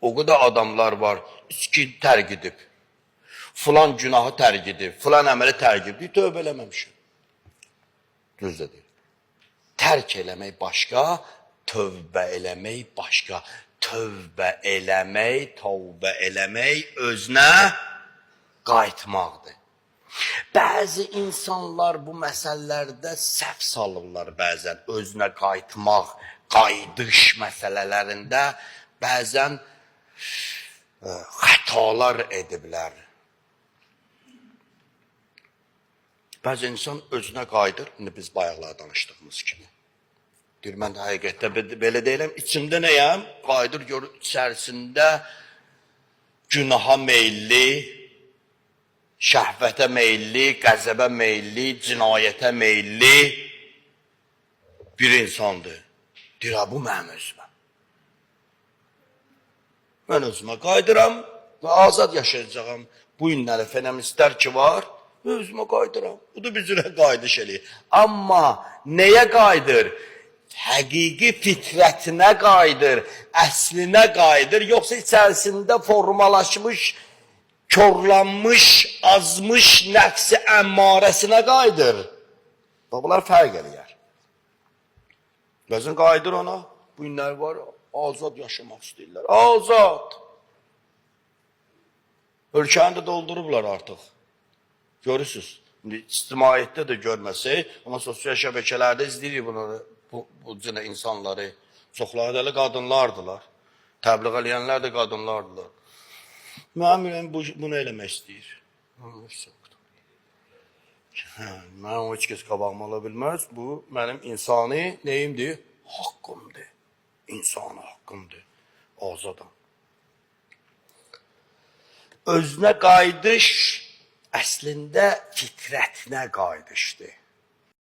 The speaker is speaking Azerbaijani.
O qədər adamlar var, içki tərk edib, filan günahı tərk edib, filan əməli tərk edib, tövbə eləməmişim. Düz də deyil. Tərk eləmək başqa, tövbə eləmək başqa. Tövbə eləmək özünə qayıtmaqdır. Bəzi insanlar bu məsələlərdə səhv salırlar bəzən. Özünə qayıtmaq, qayıdış məsələlərində bəzən xətalar ediblər. Bəzi insan özünə qayıdır, indi biz bayaqlar danışdığımız kimi. Deyir, mən həqiqətdə belə deyiləm, içimdə nəyəm? Qayıdır, görür, içərisində günaha meyilli, şəhvətə meyilli, qəzəbə meyilli, cinayətə meyilli bir insandır. Deyir, bu mənim özümə. Mən özümə qayıdıram və azad yaşayacağım. Bu günləri feministlər ki var, özümə qayıdıram. Bu da bir cürə qayıdış eləyir. Amma nəyə qayıdır? Həqiqi fitrətinə qayıdır, əslinə qayıdır, yoxsa içərisində formalaşmış, körlanmış, azmış nəfsi əmmarəsinə qayıdır. Bunlar fərq eləyər. Bəzən qayıdır ona, bu günlər var, azad yaşamaq istəyirlər. Azad! Ölkəni də doldurublar artıq. Görürsünüz. İctimaiyyətdə də görməsək, ona sosial şəbəkələrdə izləyirik bunları. Bu cünə insanları, çoxları da elə qadınlardılar. Təbliğ eləyənlər də qadınlardılar. Mənim ürəyim bunu eləmək istəyir. Mənim heç kəs qabağıma ala bilməz. Bu, mənim insani neyimdir? Haqqımdır. İnsani haqqımdır. Azadam. Özünə qayıdış əslində fitrətinə qayıdışdır.